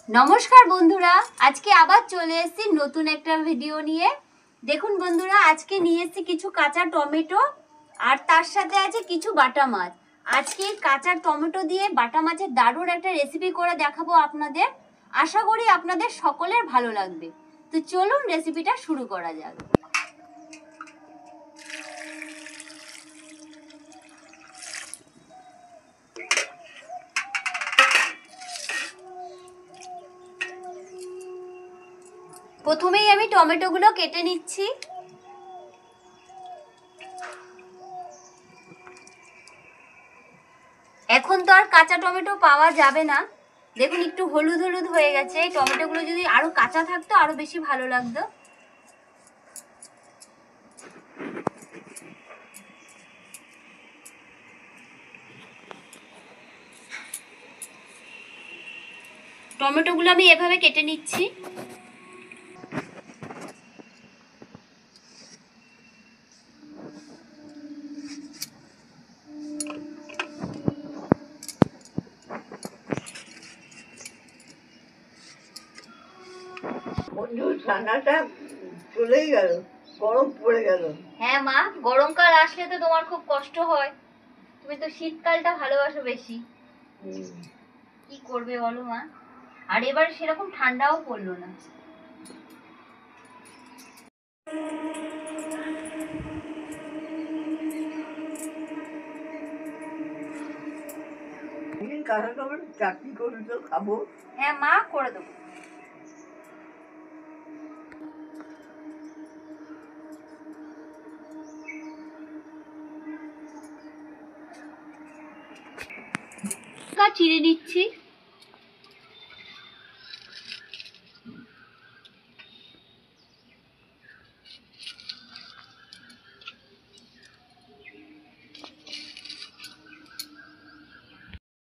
নমস্কার বন্ধুরা, আজকে আবার চলে এসেছি নতুন একটা ভিডিও নিয়ে। দেখুন বন্ধুরা, আজকে নিয়ে এসেছি কিছু কাঁচা টমেটো আর তার সাথে আছে কিছু বাটা মাছ। আজকে কাঁচা টমেটো দিয়ে বাটা মাছের দারুণ একটা রেসিপি করে দেখাবো আপনাদের। আশা করি আপনাদের সকলের ভালো লাগবে। তো চলুন রেসিপিটা শুরু করা যাক। প্রথমেই আমি টমেটোগুলো কেটে নিচ্ছি। এখন তো আর কাঁচা টমেটো পাওয়া যাবে না। দেখুন একটু হলুদ হলুদ হয়ে গেছে। এই টমেটোগুলো যদি আরো কাঁচা থাকতো আরো বেশি ভালো লাগতো। টমেটোগুলো আমি এভাবে কেটে নিচ্ছি। ঠান্ডাটা চলেই গেল, গরম পড়ে গেল। হ্যাঁ মা, গরমকাল আসলে তো তোমার খুব কষ্ট হয়। তুমি তো শীতকালটা ভালোবাসো বেশি। কি করবে বলো মা? আর এবার সেরকম ঠান্ডাও পড়লো না। কাঁচা টমেটো চাটনি করে তো খাবো। হ্যাঁ মা, করে দেবো। চিড়ে নিচ্ছি।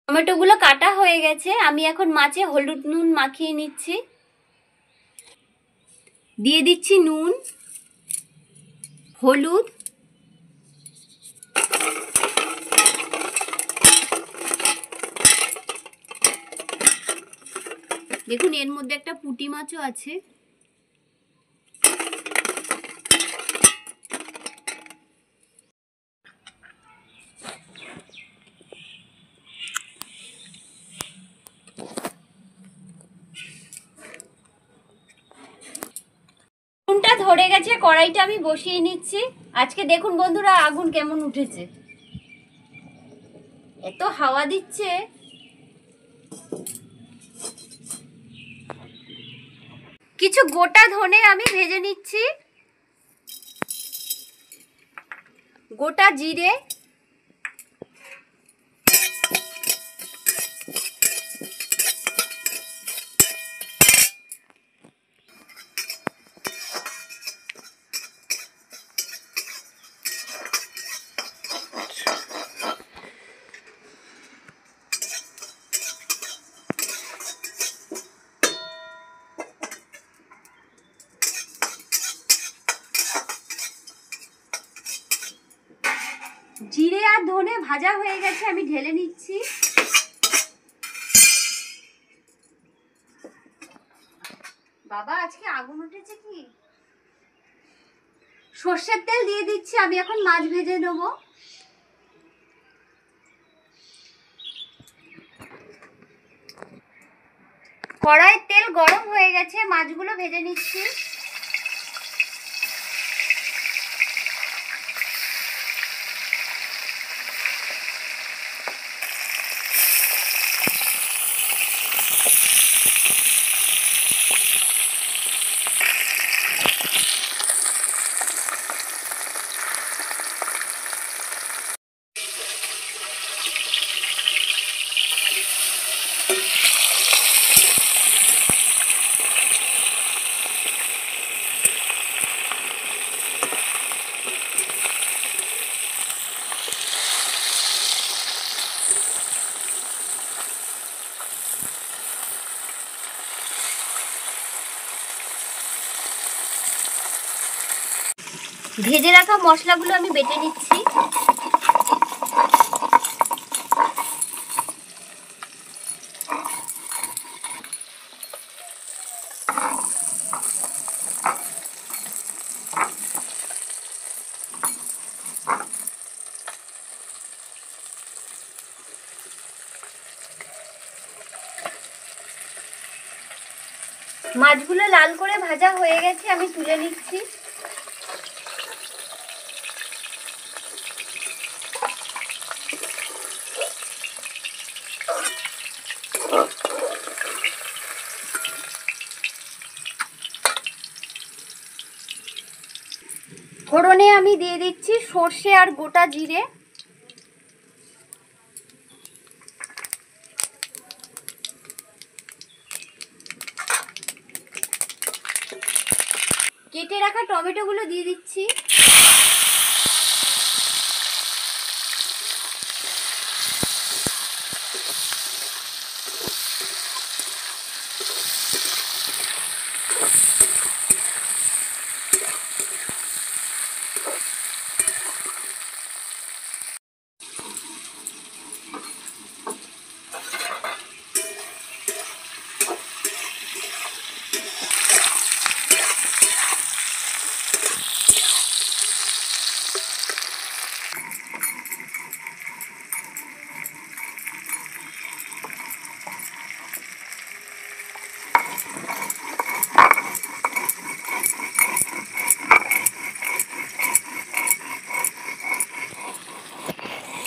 টমেটোগুলো কাটা হয়ে গেছে। আমি এখন মাছে হলুদ নুন মাখিয়ে নিচ্ছি। দিয়ে দিচ্ছি নুন, হলুদ, দেখুন এর মধ্যে একটা পুঁটি মাছও আছে। আগুনটা ধরে গেছে, কড়াইটা আমি বসিয়ে নিচ্ছি। আজকে দেখুন বন্ধুরা আগুন কেমন উঠেছে, এত হাওয়া দিচ্ছে। কিছু গোটা ধনে আমি ভেজে নিচ্ছি, গোটা জিরে, জিরে আর ধনে ভাজা হয়ে গেছে, আমি ঢেলে নিচ্ছি। বাবা আজকে আগুন উঠেছে কি? সর্ষের তেল দিয়ে দিচ্ছি। আমি এখন মাছ ভেজে নেব। কড়াইয়ের তেল গরম হয়ে গেছে, মাছগুলো ভেজে নিচ্ছি। ভেজে রাখা মশলাগুলো আমি বেটে নিচ্ছি। মাছগুলো লাল করে ভাজা হয়ে গেছে, আমি তুলে নিচ্ছি। ফোড়নে আমি দিয়ে দিচ্ছি সর্ষে আর গোটা জিরে। কেটে রাখা টমেটোগুলো দিয়ে দিচ্ছি।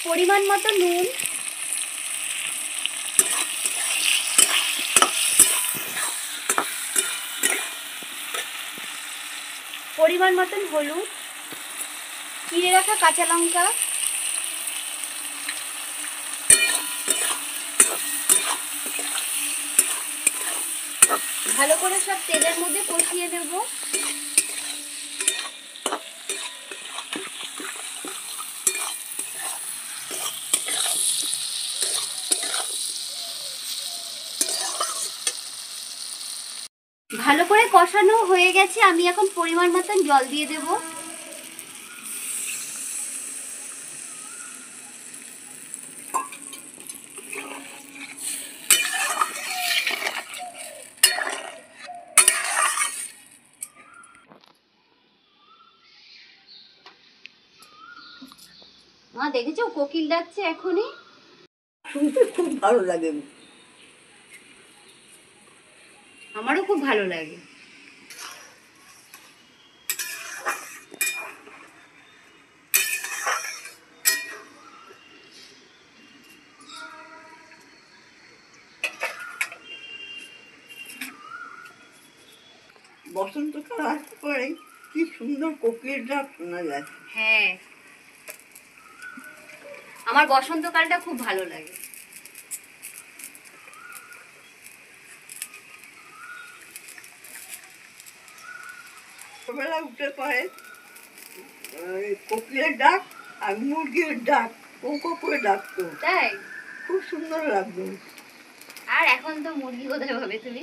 পরিমাণ মতো নুন, পরিমাণ মতন হলুদ, চিড়ে রাখা কাঁচা লঙ্কা, ভালো করে সব তেলের মধ্যে কষিয়ে নেব। ভালো করে কষানো হয়ে গেছে, আমি এখন পরিমাণ মতন জল দিয়ে দেব। মা দেখেছো কোকিল ডাকছে এখনই। শুনতে খুব ভালো লাগে। আমারও খুব ভালো লাগে। বসন্তকাল আসতে পরে কি সুন্দর কোকিলের ডাক শোনা যায়। হ্যাঁ, আমার বসন্তকালটা খুব ভালো লাগে। ছোটবেলা উঠে পরে কোকিলের ডাক আর মুরগির ডাক কোকো করে ডাকতো, তাই? খুব সুন্দর লাগতো। আর এখন তো মুরগি কোথায় পাবে তুমি?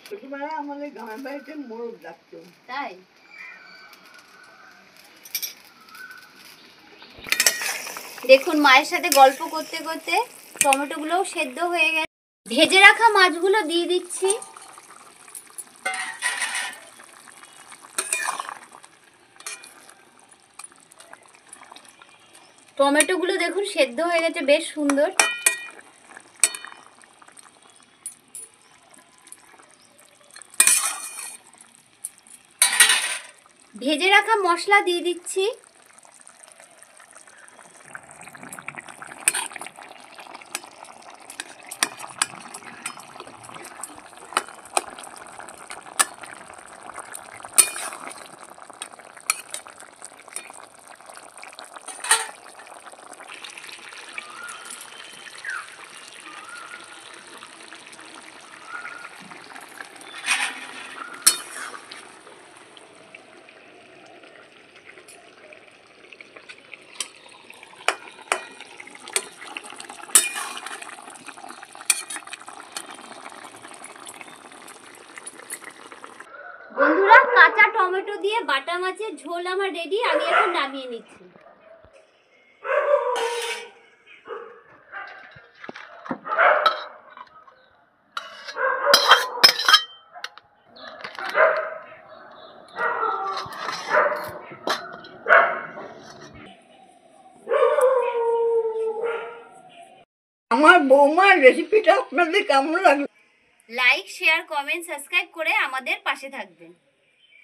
ছোটবেলায় আমাদের গ্রামের বাড়িতে মোরগ ডাকতো। তাই? দেখুন মায়ের সাথে গল্প করতে করতে টমেটোগুলোও সেদ্ধ হয়ে গেছে। ভেজে রাখা মাছগুলো দিয়ে দিচ্ছি। টমেটোগুলো দেখুন সেদ্ধ হয়ে গেছে বেশ সুন্দর। ভেজে রাখা মশলা দিয়ে দিচ্ছি। বন্ধুরা, কাঁচা টমেটো দিয়ে বাটা মাছের ঝোল আমার রেডি। আমি এখন নামিয়ে নিচ্ছি। আমার বৌমার রেসিপিটা আপনাদের কেমন লাগলো? লাইক শেয়ার কমেন্ট সাবস্ক্রাইব করে আমাদের পাশে থাকবেন।